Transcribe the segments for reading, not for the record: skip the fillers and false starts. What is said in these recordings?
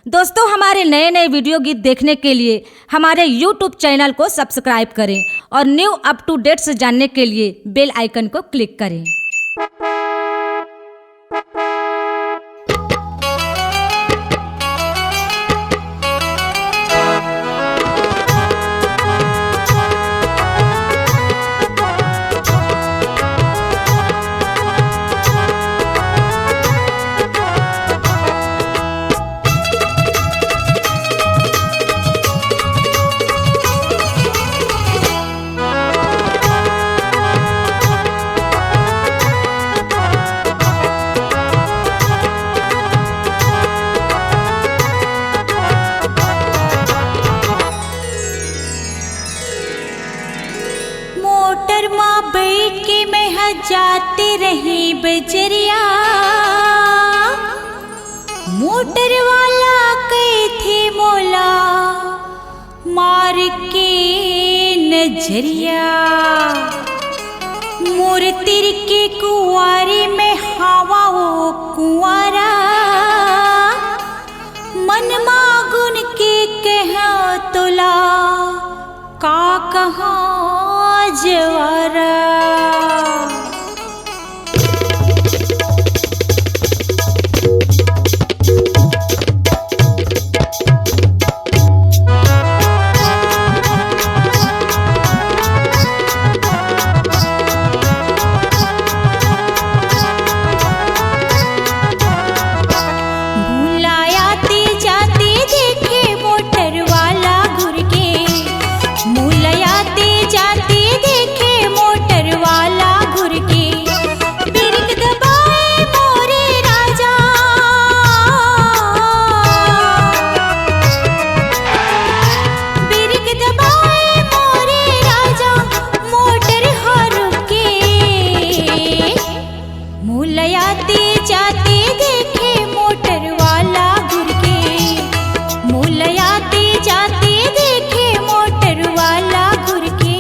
दोस्तों, हमारे नए नए वीडियो गीत देखने के लिए हमारे YouTube चैनल को सब्सक्राइब करें और न्यू अप टू डेट्स जानने के लिए बेल आइकन को क्लिक करें। मोटर माँ बैठ के मैं जाते रही बजरिया। मोटर वाला कहे थे मोला मार के नजरिया। मोर तिर के कुआरे में हवा वो कुआरा। मन मागुन के कहा तोला का कहा जवारा। भूलायाते जाते देखे मोटर वाला घुर के। भूलायाते जाते देखे मोटर वाला घुर के। बिरक दबाए मोरे राजा। बिरक दबाए मोरे राजा मोटर हर के। भूलायाते जाते देखे मोटर वाला घुर के। भूलायाते जाते देखे मोटर वाला घुर के।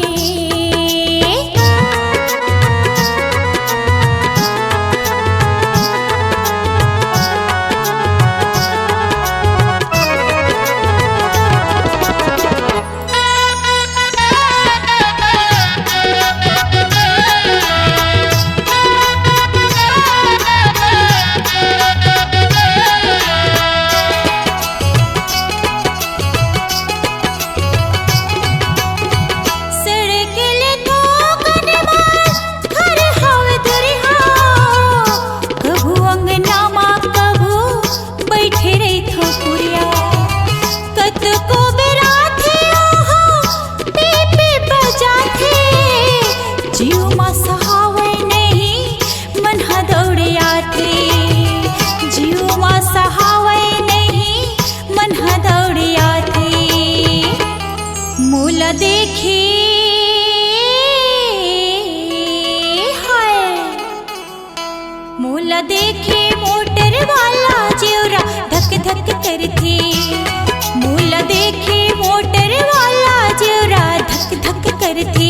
मोला देखे हाय मोला देखे मोटर वाला जेवरा धक धक करती। मोला देखे मोटर वाला जेवरा धक धक करती।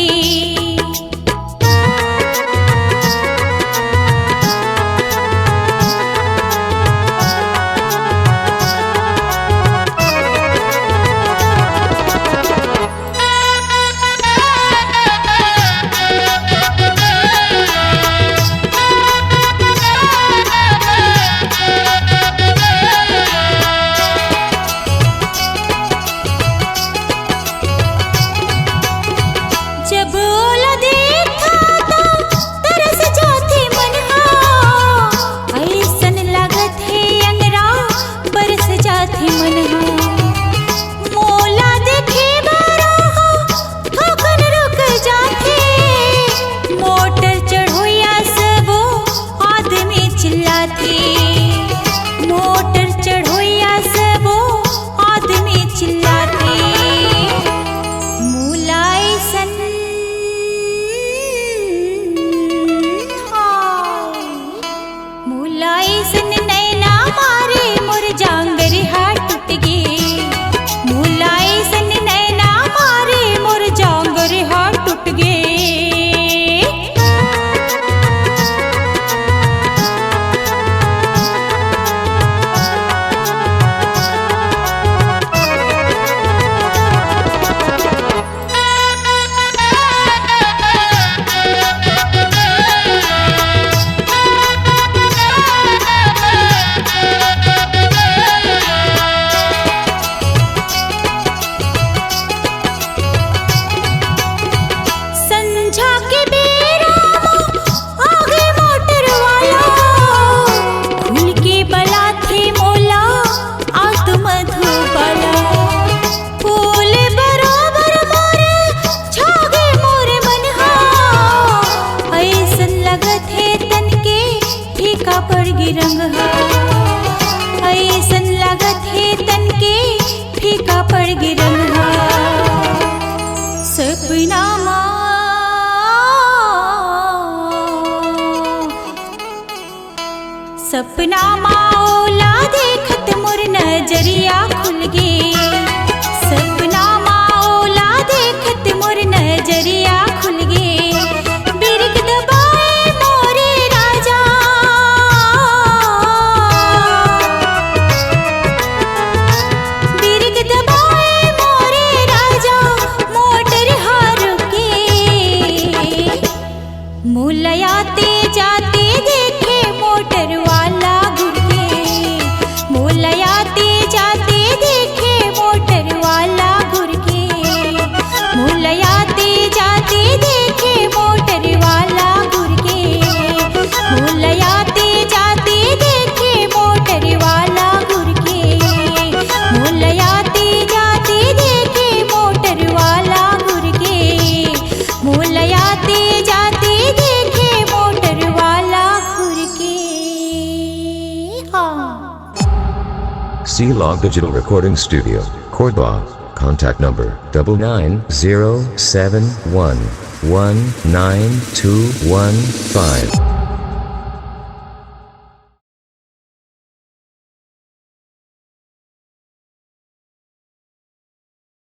सपना माओला देखत मोर नजरिया खुल गे सपना माओला देखत मोर नजरिया खुल गे बिरग दबाए मोरे राजा बिरग दबाए मोरे राजा मोटर हार के मुलयाते जाते देखे मोटर वाला घुर के मुलयाते जाते देखे मोटर वाला घुर के मुलयाते जाते देखे मोटर वाला घुर के मुलयाते जाते देखे मोटर वाला घुर के मुलयाते जाते देखे मोटर वाला घुर के मुलयाते जाते देखे मोटर वाला घुर के हाँ C-Log Digital Recording Studio, Cordoba. Contact number 99071192115.